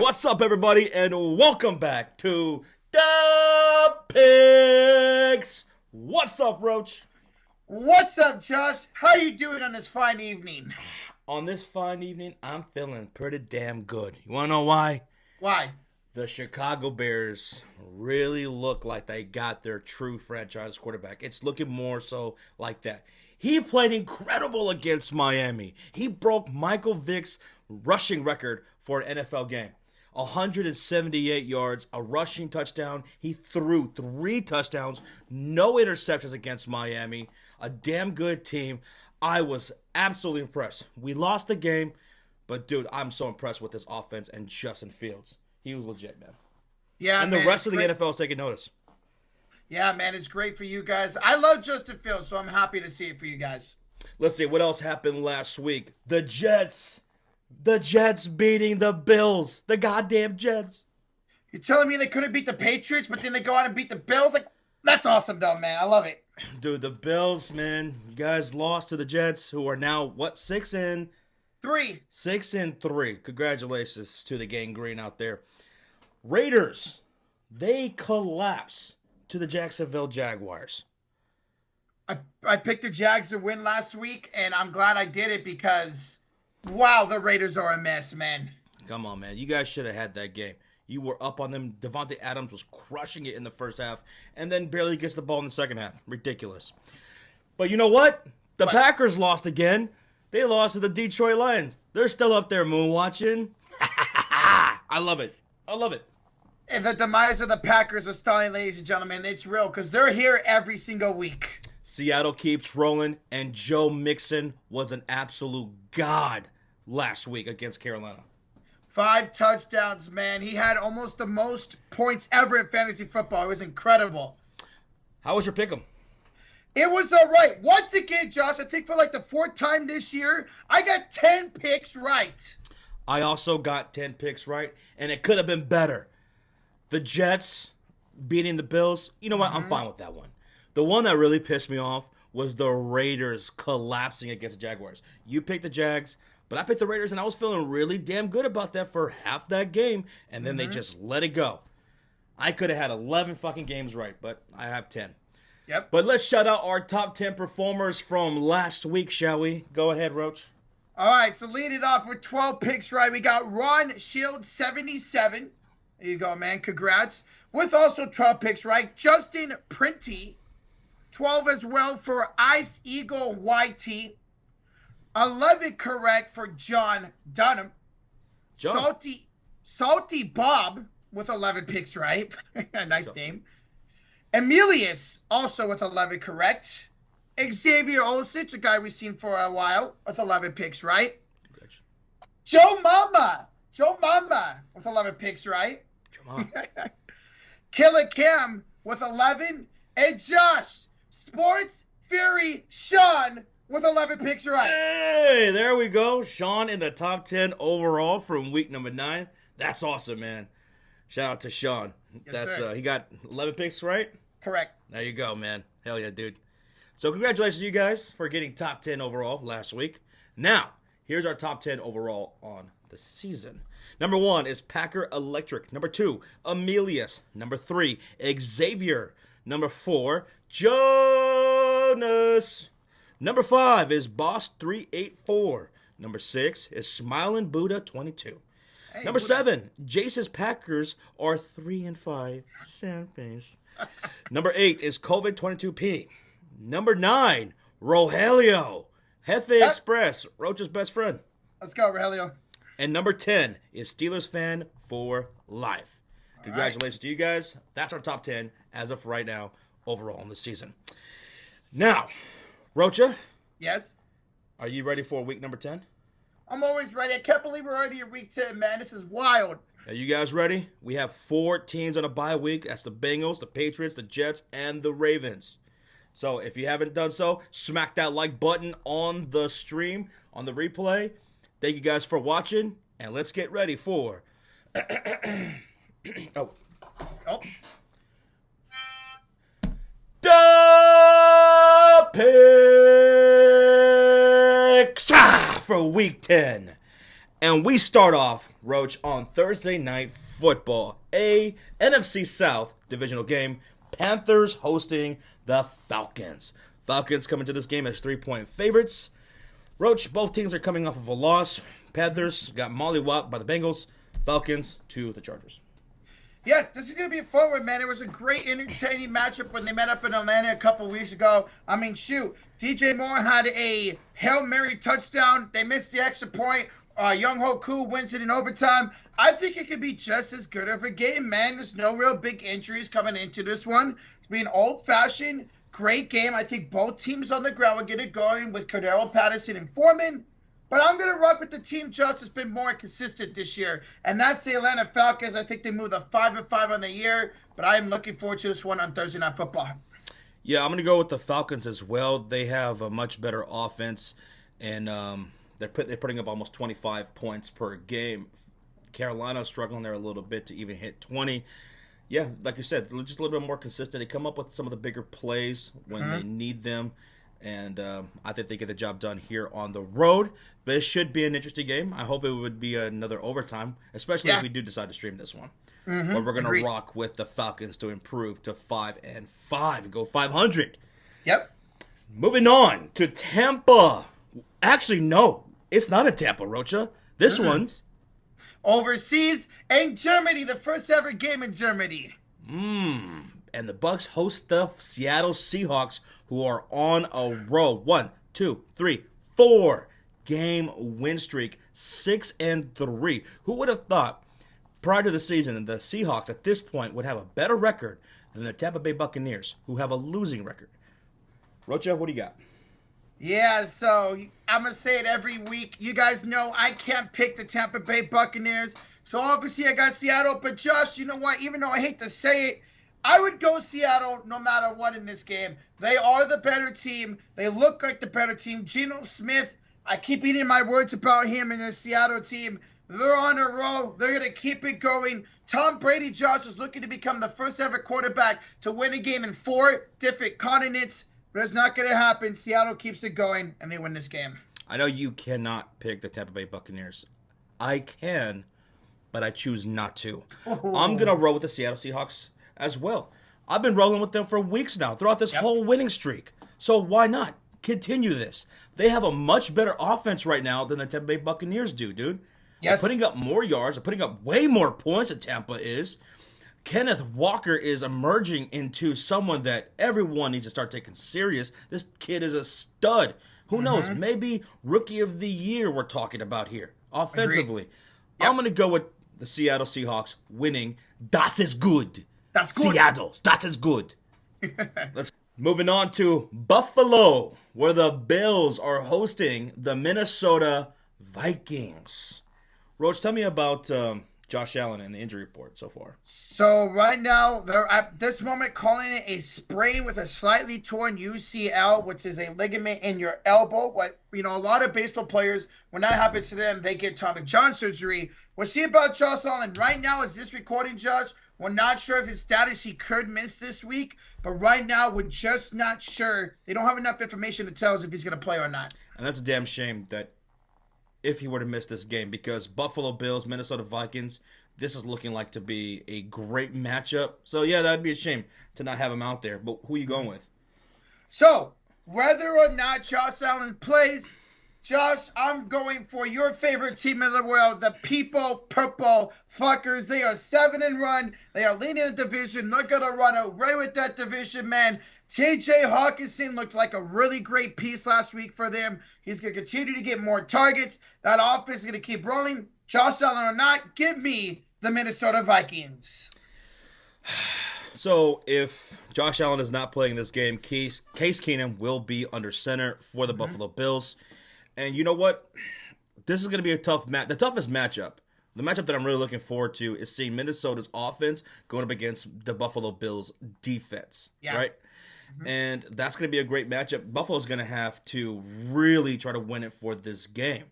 What's up, everybody, and welcome back to the Picks. What's up, Roach? What's up, Josh? How you doing on this fine evening? On this fine evening, I'm feeling pretty damn good. You want to know why? Why? The Chicago Bears really look like they got their true franchise quarterback. It's looking more so like that. He played incredible against Miami. He broke Michael Vick's rushing record for an NFL game. 178 yards, a rushing touchdown. He threw 3 touchdowns, no interceptions against Miami. A damn good team. I was absolutely impressed. We lost the game, but dude, I'm so impressed with this offense and Justin Fields. He was legit, man. Yeah, and man, the rest of the NFL is taking notice. Yeah, man, it's great for you guys. I love Justin Fields, so I'm happy to see it for you guys. Let's see, what else happened last week? The Jets beating the Bills. The goddamn Jets. You're telling me they couldn't beat the Patriots, but then they go out and beat the Bills? Like, that's awesome, though, man. I love it. Dude, the Bills, man, you guys lost to the Jets, who are now, what, 6-3? 6-3. Congratulations to the gang green out there. Raiders, they collapse to the Jacksonville Jaguars. I picked the Jags to win last week, and I'm glad I did it because, wow, the Raiders are a mess, man. Come on, man. You guys should have had that game. You were up on them. Devontae Adams was crushing it in the first half and then barely gets the ball in the second half. Ridiculous. But you know what? The Packers lost again. They lost to the Detroit Lions. They're still up there moon watching. I love it. I love it. And the demise of the Packers is stunning, ladies and gentlemen. It's real because they're here every single week. Seattle keeps rolling, and Joe Mixon was an absolute god last week against Carolina. 5 touchdowns, man. He had almost the most points ever in fantasy football. It was incredible. How was your pick'em? It was all right. Once again, Josh, I think for like the 4th time this year, I got 10 picks right. I also got 10 picks right, and it could have been better. The Jets beating the Bills, you know what? I'm fine with that one. The one that really pissed me off was the Raiders collapsing against the Jaguars. You picked the Jags, but I picked the Raiders, and I was feeling really damn good about that for half that game, and then they just let it go. I could have had 11 fucking games right, but I have 10. Yep. But let's shout out our top 10 performers from last week, shall we? Go ahead, Roach. All right, so lead it off with 12 picks right. We got Ron Shield 77. There you go, man. Congrats. With also 12 picks right. Justin Printy, 12 as well for Ice Eagle YT. 11 correct for John Dunham. John. Salty Bob with 11 picks right. Nice name. Emilius also with 11 correct. Xavier Olsich, a guy we've seen for a while, with 11 picks right. Congrats. Joe Mama with 11 picks right. Killer Cam with 11. And Josh, Sports Fury Sean with 11 picks right. Hey, there we go. Sean in the top 10 overall from week number 9. That's awesome, man. Shout out to Sean. Yes, sir. He got 11 picks right? Correct. There you go, man. Hell yeah, dude. So congratulations to you guys for getting top 10 overall last week. Now, here's our top 10 overall on the season. Number 1 is Packer Electric. Number 2, Emilius. Number 3, Xavier. Number 4, Jonas. Number 5 is Boss384. Number 6 is Smiling Buddha 22. Hey, Number 7, Jace's Packers are 3-5. Sad face. Number 8 is COVID22P. Number 9, Rogelio. Hefe Express, Roach's best friend. Let's go, Rogelio. And number 10 is Steelers fan for life. Congratulations to you guys. That's our top 10 as of right now overall in the season. Now, Rocha. Yes? Are you ready for week number 10? I'm always ready. I can't believe we're already in week 10, man. This is wild. Are you guys ready? We have 4 teams on a bye week. That's the Bengals, the Patriots, the Jets, and the Ravens. So if you haven't done so, smack that like button on the stream, on the replay. Thank you guys for watching, and let's get ready for... Oh. The Picks for Week 10. And we start off, Roach, on Thursday Night Football, a NFC South divisional game. Panthers hosting the Falcons. Falcons coming to this game as 3-point favorites. Roach, both teams are coming off of a loss. Panthers got mollywopped by the Bengals. Falcons to the Chargers. Yeah, this is going to be a fun one, man. It was a great, entertaining matchup when they met up in Atlanta a couple weeks ago. I mean, shoot, DJ Moore had a Hail Mary touchdown. They missed the extra point. Young Hoku wins it in overtime. I think it could be just as good of a game, man. There's no real big injuries coming into this one. It's been old-fashioned, great game. I think both teams on the ground will get it going with Cordero Patterson and Foreman. But I'm going to rock with the team, Josh, that's been more consistent this year. And that's the Atlanta Falcons. I think they moved a 5-5 on the year. But I am looking forward to this one on Thursday Night Football. Yeah, I'm going to go with the Falcons as well. They have a much better offense. And they're putting up almost 25 points per game. Carolina's struggling there a little bit to even hit 20. Yeah, like you said, just a little bit more consistent. They come up with some of the bigger plays when they need them. And I think they get the job done here on the road. But it should be an interesting game. I hope it would be another overtime, especially if we do decide to stream this one. But we're going to rock with the Falcons to improve to 5-5 and go 500. Yep. Moving on to Tampa. Actually, no. It's not in Tampa, Rocha. This one's overseas in Germany. The first ever game in Germany. And the Bucs host the Seattle Seahawks, who are on a roll. 1, 2, 3, 4 game win streak, 6-3. Who would have thought prior to the season the Seahawks at this point would have a better record than the Tampa Bay Buccaneers, who have a losing record? Rocha, what do you got? Yeah, so I'm going to say it every week. You guys know I can't pick the Tampa Bay Buccaneers. So obviously I got Seattle. But Josh, you know what? Even though I hate to say it, I would go Seattle no matter what in this game. They are the better team. They look like the better team. Geno Smith, I keep eating my words about him and the Seattle team. They're on a roll. They're going to keep it going. Tom Brady, Josh, is looking to become the first ever quarterback to win a game in 4 different continents. But it's not going to happen. Seattle keeps it going, and they win this game. I know you cannot pick the Tampa Bay Buccaneers. I can, but I choose not to. I'm going to roll with the Seattle Seahawks as well. I've been rolling with them for weeks now throughout this whole winning streak. So why not continue this? They have a much better offense right now than the Tampa Bay Buccaneers do, dude. Yes. They're putting up more yards. They're putting up way more points than Tampa is. Kenneth Walker is emerging into someone that everyone needs to start taking serious. This kid is a stud. Who knows? Maybe Rookie of the Year we're talking about here. Offensively. Yep. I'm going to go with the Seattle Seahawks winning. Das ist good. That's good. Seattle. That is good. Let's moving on to Buffalo, where the Bills are hosting the Minnesota Vikings. Roach, tell me about Josh Allen and the injury report so far. So right now, they're at this moment calling it a sprain with a slightly torn UCL, which is a ligament in your elbow. What a lot of baseball players, when that happens to them, they get Tommy John surgery. We'll see about Josh Allen. Right now, as this recording, Josh, we're not sure of his status. He could miss this week, but right now we're just not sure. They don't have enough information to tell us if he's going to play or not. And that's a damn shame that if he were to miss this game, because Buffalo Bills, Minnesota Vikings, this is looking like to be a great matchup. So, yeah, that'd be a shame to not have him out there. But who are you going with? So, whether or not Josh Allen plays, Josh, I'm going for your favorite team in the world, the People Purple Fuckers. They are 7-1. They are leading the division. They're going to run away with that division, man. T.J. Hawkinson looked like a really great piece last week for them. He's going to continue to get more targets. That offense is going to keep rolling. Josh Allen or not, give me the Minnesota Vikings. So if Josh Allen is not playing this game, Case Keenum will be under center for the Buffalo Bills. And you know what? This is going to be a tough match. The toughest matchup. The matchup that I'm really looking forward to is seeing Minnesota's offense going up against the Buffalo Bills defense. Yeah. Right? And that's going to be a great matchup. Buffalo's going to have to really try to win it for this game.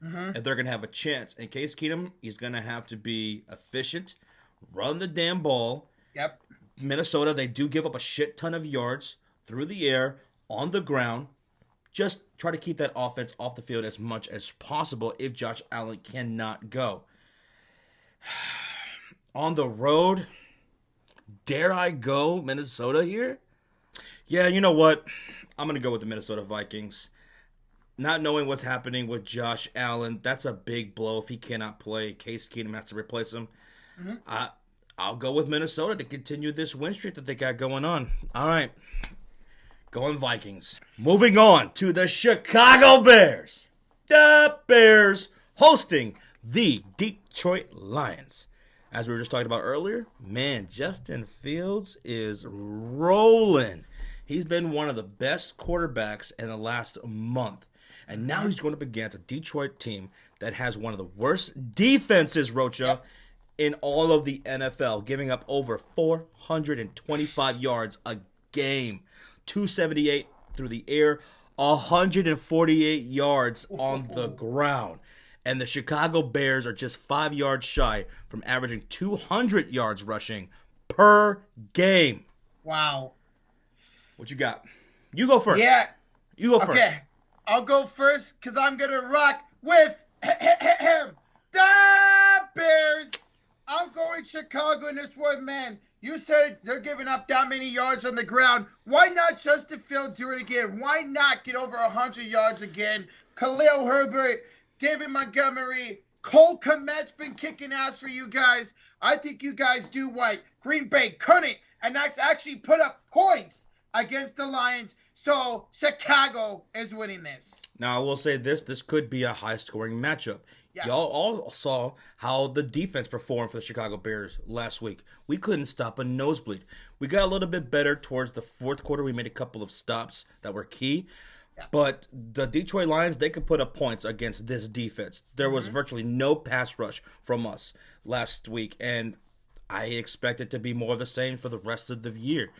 If they're going to have a chance. And Case Keenum, he's going to have to be efficient, run the damn ball. Yep. Minnesota, they do give up a shit ton of yards through the air, on the ground. just try to keep that offense off the field as much as possible if Josh Allen cannot go. On the road, dare I go Minnesota here? Yeah, you know what? I'm going to go with the Minnesota Vikings. Not knowing what's happening with Josh Allen, that's a big blow if he cannot play. Case Keenum has to replace him. I'll go with Minnesota to continue this win streak that they got going on. All right. Going Vikings. Moving on to the Chicago Bears. The Bears hosting the Detroit Lions. As we were just talking about earlier, man, Justin Fields is rolling. He's been one of the best quarterbacks in the last month. And now he's going up against a Detroit team that has one of the worst defenses, Rocha, in all of the NFL, giving up over 425 yards a game. 278 through the air, 148 yards on the ground. And the Chicago Bears are just 5 yards shy from averaging 200 yards rushing per game. Wow. What you got? You go first. Yeah. You go first. Okay. I'll go first because I'm going to rock with the Bears. I'm going Chicago in this one, man. You said they're giving up that many yards on the ground. Why not Justin Fields do it again? Why not get over 100 yards again? Khalil Herbert, David Montgomery, Cole Kmet's been kicking ass for you guys. I think you guys do what Green Bay couldn't, and that's actually put up points against the Lions. So Chicago is winning this. Now, I will say this could be a high-scoring matchup. Yeah. Y'all all saw how the defense performed for the Chicago Bears last week. We couldn't stop a nosebleed. We got a little bit better towards the fourth quarter. We made a couple of stops that were key. Yeah. But the Detroit Lions, they could put up points against this defense. There was virtually no pass rush from us last week, and I expect it to be more of the same for the rest of the year.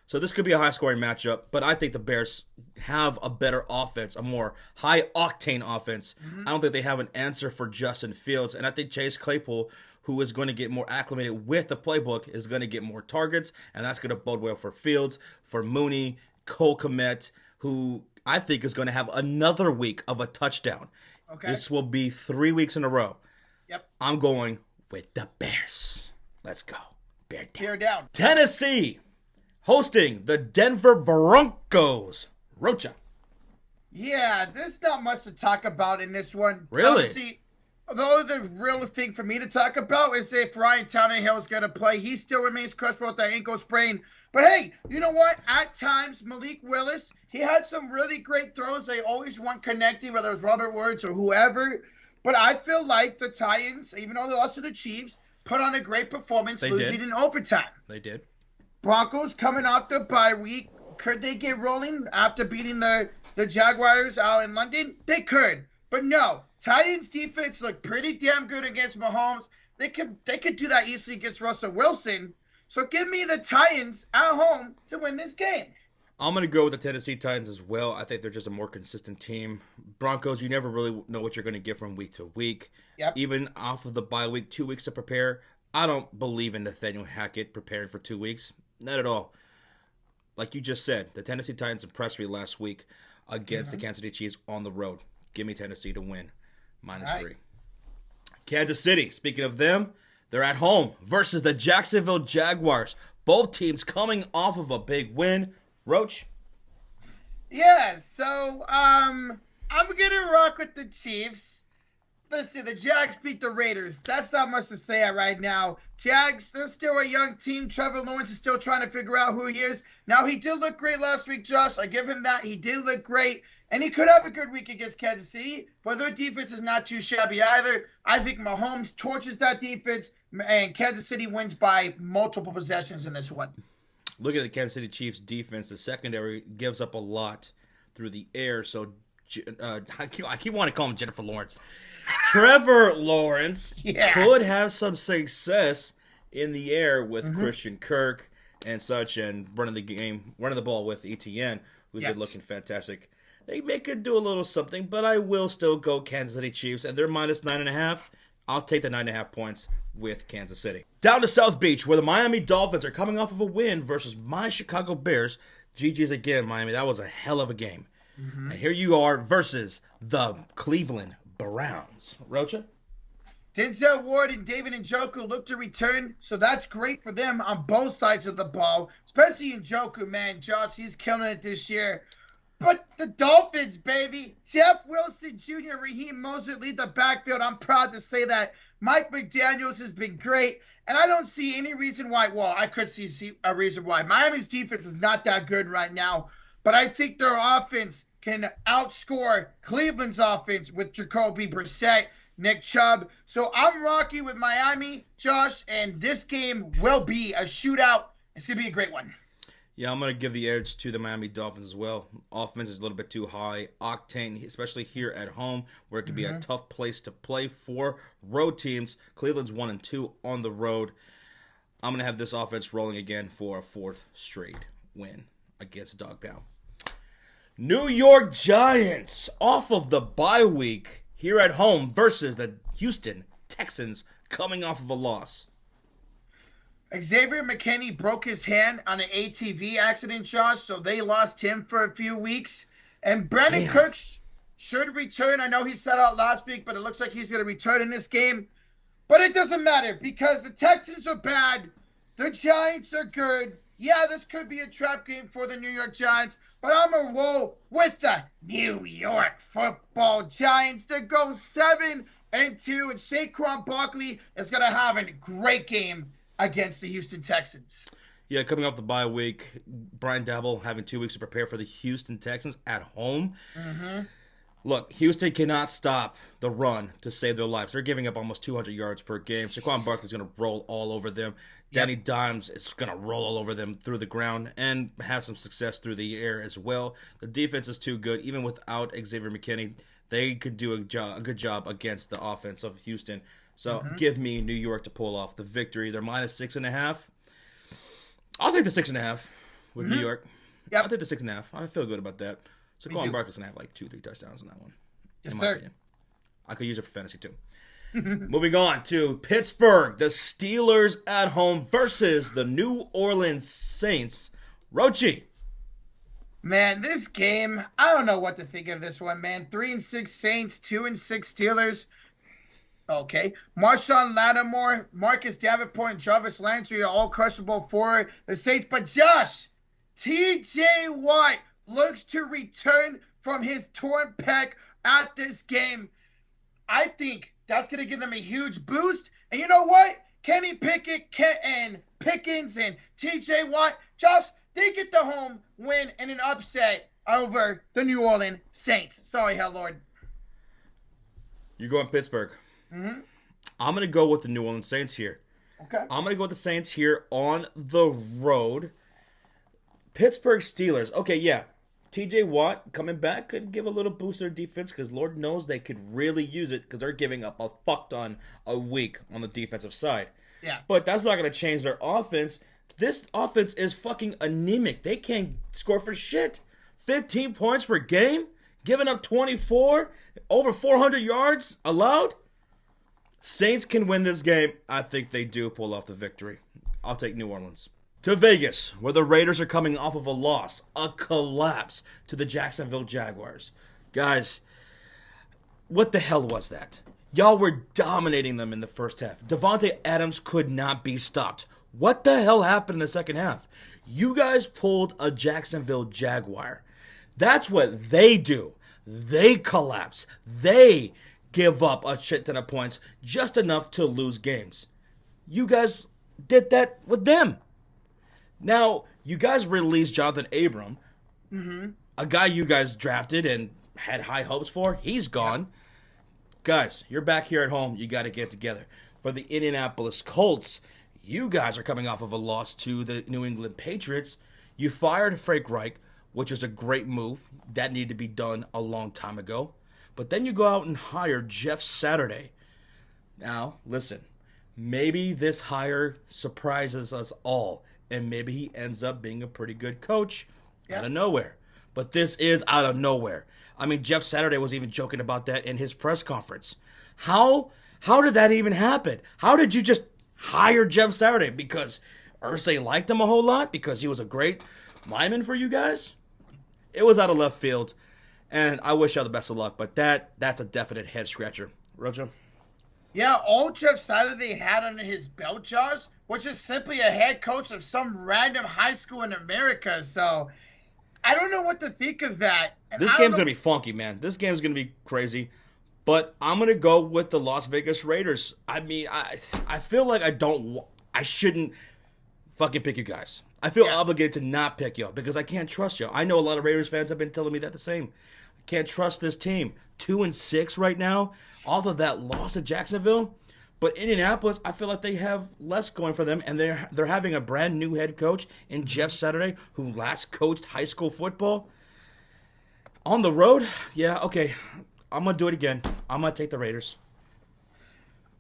So this could be a high-scoring matchup, but I think the Bears have a better offense, a more high-octane offense. I don't think they have an answer for Justin Fields, and I think Chase Claypool, who is going to get more acclimated with the playbook, is going to get more targets, and that's going to bode well for Fields, for Mooney, Cole Kmet, who I think is going to have another week of a touchdown. Okay. This will be 3 weeks in a row. Yep. I'm going with the Bears. Let's go. Bear down. Bear down. Tennessee hosting the Denver Broncos. Rocha. Yeah, there's not much to talk about in this one. Really? Obviously, although the real thing for me to talk about is if Ryan Tannehill is going to play. He still remains crushed with that ankle sprain. But hey, you know what? At times, Malik Willis, he had some really great throws. They always weren't connecting, whether it was Robert Woods or whoever. But I feel like the Titans, even though they lost to the Chiefs, put on a great performance, losing in overtime. They did. Broncos coming off the bye week. Could they get rolling after beating the Jaguars out in London? They could. But no. Titans defense looked pretty damn good against Mahomes. They could do that easily against Russell Wilson. So give me the Titans at home to win this game. I'm going to go with the Tennessee Titans as well. I think they're just a more consistent team. Broncos, you never really know what you're going to get from week to week. Yep. Even off of the bye week, 2 weeks to prepare. I don't believe in Nathaniel Hackett preparing for 2 weeks. Not at all. Like you just said, the Tennessee Titans impressed me last week against the Kansas City Chiefs on the road. Give me Tennessee to win. -3. Kansas City, speaking of them, they're at home versus the Jacksonville Jaguars. Both teams coming off of a big win. Roach? Yeah, so I'm going to rock with the Chiefs. Listen, the Jags beat the Raiders. That's not much to say right now. Jags, they're still a young team. Trevor Lawrence is still trying to figure out who he is. Now, he did look great last week, Josh. I give him that. He did look great. And he could have a good week against Kansas City, but their defense is not too shabby either. I think Mahomes torches that defense, and Kansas City wins by multiple possessions in this one. Look at the Kansas City Chiefs defense. The secondary gives up a lot through the air. So I keep wanting to call him Jennifer Lawrence. Trevor Lawrence could have some success in the air with Christian Kirk and such, and running the ball with ETN, who's been looking fantastic. They could do a little something, but I will still go Kansas City Chiefs, and they're -9.5. I'll take the 9.5 points with Kansas City. Down to South Beach, where the Miami Dolphins are coming off of a win versus my Chicago Bears. GG's again, Miami. That was a hell of a game. And here you are versus the Cleveland Browns. Rocha? Denzel Ward and David Njoku look to return, so that's great for them on both sides of the ball, especially Njoku, man. Josh, he's killing it this year. But the Dolphins, baby. Jeff Wilson Jr., Raheem Mostert lead the backfield. I'm proud to say that. Mike McDaniels has been great, and I don't see any reason why. Well, I could see a reason why. Miami's defense is not that good right now, but I think their offense can outscore Cleveland's offense with Jacoby Brissett, Nick Chubb. So I'm rocking with Miami, Josh, and this game will be a shootout. It's going to be a great one. Yeah, I'm going to give the edge to the Miami Dolphins as well. Offense is a little bit too high octane, especially here at home, where it could be a tough place to play for road teams. Cleveland's 1-2 on the road. I'm going to have this offense rolling again for a fourth straight win against Dog Pound. New York Giants off of the bye week here at home versus the Houston Texans coming off of a loss. Xavier McKinney broke his hand on an ATV accident, Josh, so they lost him for a few weeks. And Brandon Cooks should return. I know he sat out last week, but it looks like he's going to return in this game. But it doesn't matter because the Texans are bad. The Giants are good. Yeah, this could be a trap game for the New York Giants, but I'm going to roll with the New York Football Giants to go 7-2. And Saquon Barkley is going to have a great game against the Houston Texans. Yeah, coming off the bye week, Brian Daboll having 2 weeks to prepare for the Houston Texans at home. Look, Houston cannot stop the run to save their lives. They're giving up almost 200 yards per game. Saquon Barkley's going to roll all over them. Danny Dimes is going to roll all over them through the ground and have some success through the air as well. The defense is too good. Even without Xavier McKinney, they could do a good job against the offense of Houston. So give me New York to pull off the victory. They're minus 6.5. I'll take the 6.5 with New York. I'll take the 6.5. I feel good about that. Saquon Barkley's going to have like 2-3 touchdowns in that one. Yes, sir. Opinion. I could use it for fantasy too. Moving on to Pittsburgh. The Steelers at home versus the New Orleans Saints. Rochi. Man, this game, I don't know what to think of this one, man. 3-6 Saints, 2-6 Steelers. Okay. Marshawn Lattimore, Marcus Davenport, and Jarvis Landry are all crushable for the Saints. But Josh, T.J. Watt looks to return from his torn pec at this game. I think that's going to give them a huge boost. And you know what? Kenny Pickett and Pickens and T.J. Watt, Josh, they get the home win and an upset over the New Orleans Saints. Sorry, hell Lord. You're going Pittsburgh. I'm going to go with the New Orleans Saints here. Okay. I'm going to go with the Saints here on the road. Pittsburgh Steelers. Okay, yeah. TJ Watt coming back could give a little boost to their defense because Lord knows they could really use it because they're giving up a fuck ton a week on the defensive side. Yeah. But that's not going to change their offense. This offense is fucking anemic. They can't score for shit. 15 points per game, giving up 24, over 400 yards allowed. Saints can win this game. I think they do pull off the victory. I'll take New Orleans. To Vegas, where the Raiders are coming off of a loss, a collapse to the Jacksonville Jaguars. Guys, what the hell was that? Y'all were dominating them in the first half. Devontae Adams could not be stopped. What the hell happened in the second half? You guys pulled a Jacksonville Jaguar. That's what they do. They collapse. They give up a shit ton of points, just enough to lose games. You guys did that with them. Now, you guys released Jonathan Abram, a guy you guys drafted and had high hopes for. He's gone. Guys, you're back here at home. You got to get together. For the Indianapolis Colts, you guys are coming off of a loss to the New England Patriots. You fired Frank Reich, which is a great move. That needed to be done a long time ago. But then you go out and hire Jeff Saturday. Now, listen, maybe this hire surprises us all, and maybe he ends up being a pretty good coach out of nowhere. But this is out of nowhere. I mean, Jeff Saturday was even joking about that in his press conference. How did that even happen? How did you just hire Jeff Saturday? Because Irsay liked him a whole lot? Because he was a great lineman for you guys? It was out of left field. And I wish y'all the best of luck, but that's a definite head scratcher. Rojo? Yeah, all Jeff Saturday had under his belt, Josh, which is simply a head coach of some random high school in America. So I don't know what to think of that. And This game's going to be funky, man. This game's going to be crazy. But I'm going to go with the Las Vegas Raiders. I mean, I feel like I shouldn't fucking pick you guys. I feel obligated to not pick y'all because I can't trust y'all. I know a lot of Raiders fans have been telling me that the same. I can't trust this team. 2-6 right now, off of that loss at Jacksonville. But Indianapolis, I feel like they have less going for them, and they're having a brand new head coach in Jeff Saturday, who last coached high school football. On the road, yeah, okay. I'm going to do it again. I'm going to take the Raiders.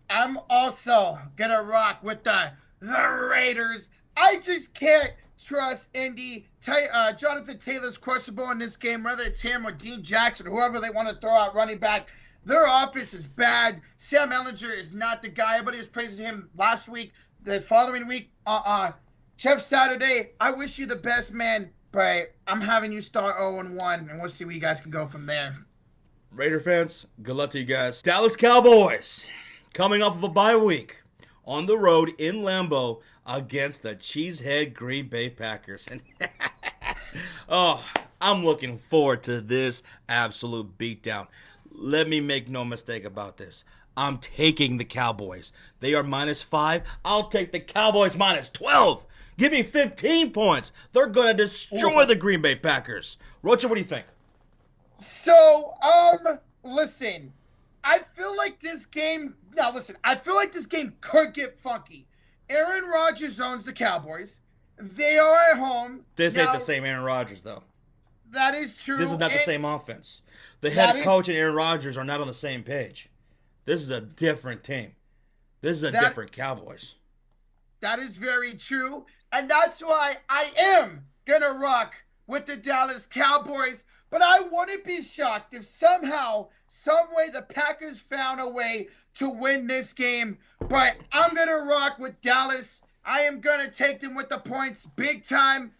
I'm also going to rock with the Raiders. I just can't trust Indy. Jonathan Taylor's questionable in this game, whether it's him or Dean Jackson, whoever they want to throw out running back. Their offense is bad. Sam Ehlinger is not the guy. Everybody was praising him last week. The following week, Jeff Saturday, I wish you the best, man, but I'm having you start 0-1, and we'll see where you guys can go from there. Raider fans, good luck to you guys. Dallas Cowboys, coming off of a bye week, on the road in Lambeau against the Cheesehead Green Bay Packers. And oh, I'm looking forward to this absolute beatdown. Let me make no mistake about this. I'm taking the Cowboys. They are -5. I'll take the Cowboys -12. Give me 15 points. They're going to destroy the Green Bay Packers. Rocha, what do you think? So, listen. I feel like this game could get funky. Aaron Rodgers owns the Cowboys. They are at home. This ain't the same Aaron Rodgers, though. That is true. This is not the same offense. The head coach and Aaron Rodgers are not on the same page. This is a different team. This is a different Cowboys. That is very true. And that's why I am going to rock with the Dallas Cowboys. But I wouldn't be shocked if somehow, some way, the Packers found a way to win this game. But I'm going to rock with Dallas. I am going to take them with the points big time.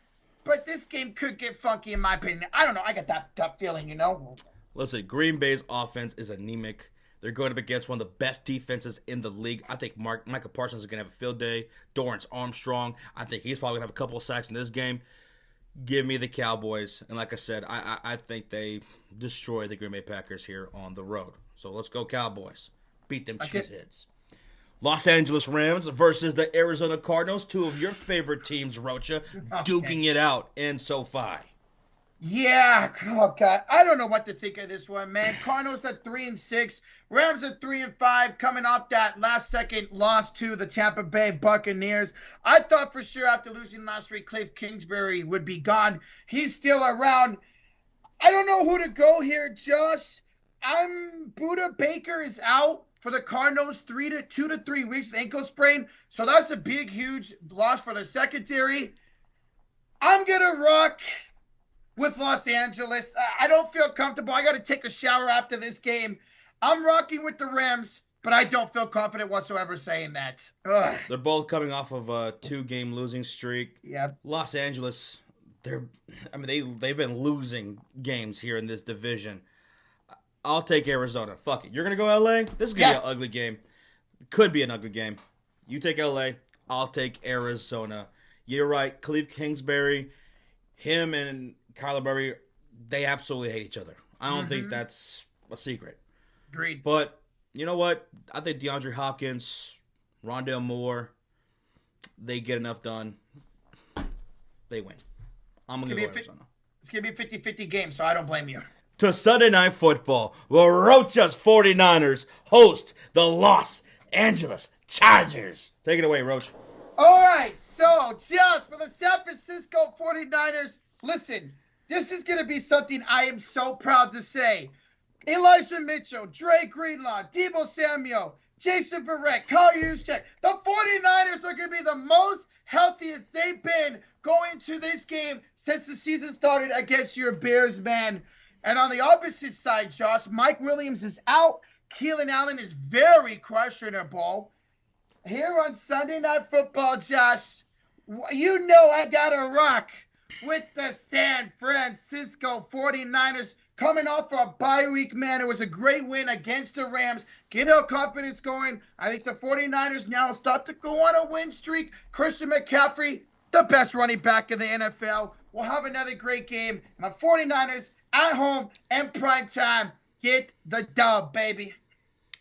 But this game could get funky in my opinion. I don't know. I got that gut feeling, you know. Listen, Green Bay's offense is anemic. They're going up against one of the best defenses in the league. I think Micah Parsons is going to have a field day. Dorrance Armstrong, I think he's probably going to have a couple of sacks in this game. Give me the Cowboys. And like I said, I think they destroy the Green Bay Packers here on the road. So let's go Cowboys. Beat them cheeseheads. Los Angeles Rams versus the Arizona Cardinals, two of your favorite teams, Rocha, duking it out in SoFi. Yeah, oh God, I don't know what to think of this one, man. Cardinals at 3-6, Rams at 3-5, coming off that last-second loss to the Tampa Bay Buccaneers. I thought for sure after losing last week, Cliff Kingsbury would be gone. He's still around. I don't know who to go here, Josh. Buda Baker is out for the Cardinals 2 to 3 weeks with ankle sprain, so that's a big, huge loss for the secondary. I'm gonna rock with Los Angeles. I don't feel comfortable. I got to take a shower after this game. I'm rocking with the Rams, but I don't feel confident whatsoever saying that. Ugh. They're both coming off of a 2-game losing streak. Yeah. Los Angeles, they've been losing games here in this division. I'll take Arizona. Fuck it. You're going to go LA? This is going to be an ugly game. Could be an ugly game. You take LA. I'll take Arizona. You're right. Cliff Kingsbury, him and Kyler Murray, they absolutely hate each other. I don't think that's a secret. Agreed. But you know what? I think DeAndre Hopkins, Rondale Moore, they get enough done. They win. I'm going to go Arizona. It's going to be a 50-50 game, so I don't blame you. To Sunday Night Football, where Rocha's 49ers host the Los Angeles Chargers. Take it away, Roach. All right, so just for the San Francisco 49ers, listen, this is going to be something I am so proud to say. Elijah Mitchell, Dre Greenlaw, Deebo Samuel, Jason Verrett, Kyle Juszczyk. The 49ers are going to be the most healthiest they've been going to this game since the season started against your Bears, man. And on the opposite side, Josh, Mike Williams is out. Keelan Allen is very questionable. Here on Sunday Night Football, Josh, you know I got to rock with the San Francisco 49ers. coming off for a bye week, man. It was a great win against the Rams. Get our confidence going. I think the 49ers now start to go on a win streak. Christian McCaffrey, the best running back in the NFL. We'll have another great game. And the 49ers at home and prime time. Get the dub, baby.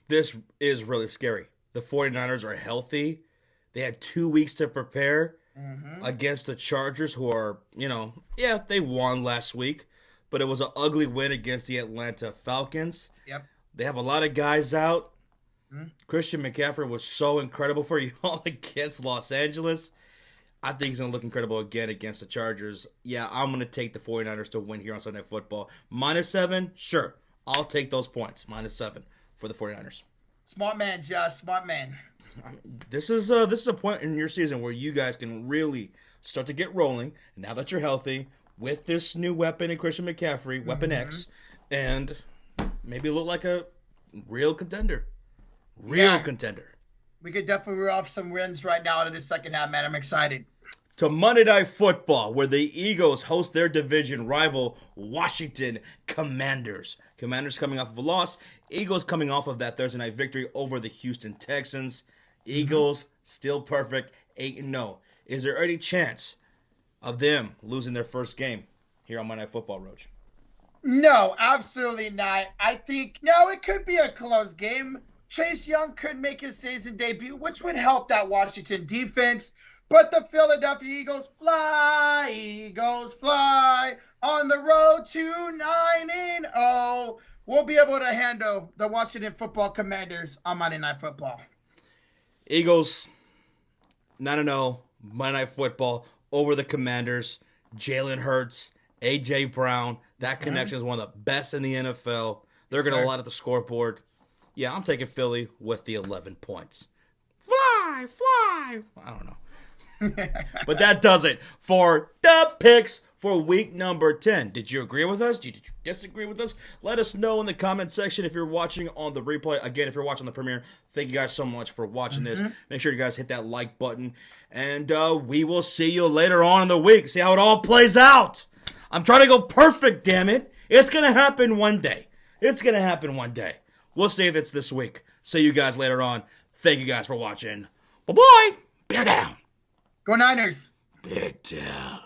This is really scary. The 49ers are healthy. They had 2 weeks to prepare against the Chargers, who are, they won last week, but it was an ugly win against the Atlanta Falcons. Yep. They have a lot of guys out. Christian McCaffrey was so incredible for you all against Los Angeles. I think he's going to look incredible again against the Chargers. Yeah, I'm going to take the 49ers to win here on Sunday Night Football. -7, sure. I'll take those points. -7 for the 49ers. Smart man, Josh. Smart man. This is a point in your season where you guys can really start to get rolling. Now that you're healthy, with this new weapon in Christian McCaffrey, Weapon X, and maybe look like a real contender. Contender. We could definitely roll off some wins right now into the second half, man. I'm excited. To Monday Night Football, where the Eagles host their division rival, Washington Commanders. Commanders coming off of a loss. Eagles coming off of that Thursday night victory over the Houston Texans. Eagles still perfect, 8-0. Is there any chance of them losing their first game here on Monday Night Football, Roach? No, absolutely not. I think, it could be a close game. Chase Young could make his season debut, which would help that Washington defense. But the Philadelphia Eagles fly on the road to 9-0. We'll be able to handle the Washington Football Commanders on Monday Night Football. Eagles, 9-0, Monday Night Football over the Commanders. Jalen Hurts, A.J. Brown. That connection is one of the best in the NFL. They're going to light up the scoreboard. Yeah, I'm taking Philly with the 11 points. Fly! I don't know. But that does it for the picks for week number 10. Did you agree with us? Did you disagree with us? Let us know in the comment section if you're watching on the replay. Again, if you're watching the premiere, thank you guys so much for watching this. Make sure you guys hit that like button. And we will see you later on in the week. See how it all plays out. I'm trying to go perfect, damn it. It's going to happen one day. We'll see if it's this week. See you guys later on. Thank you guys for watching. Bye-bye. Bear down. Go Niners. Bear down.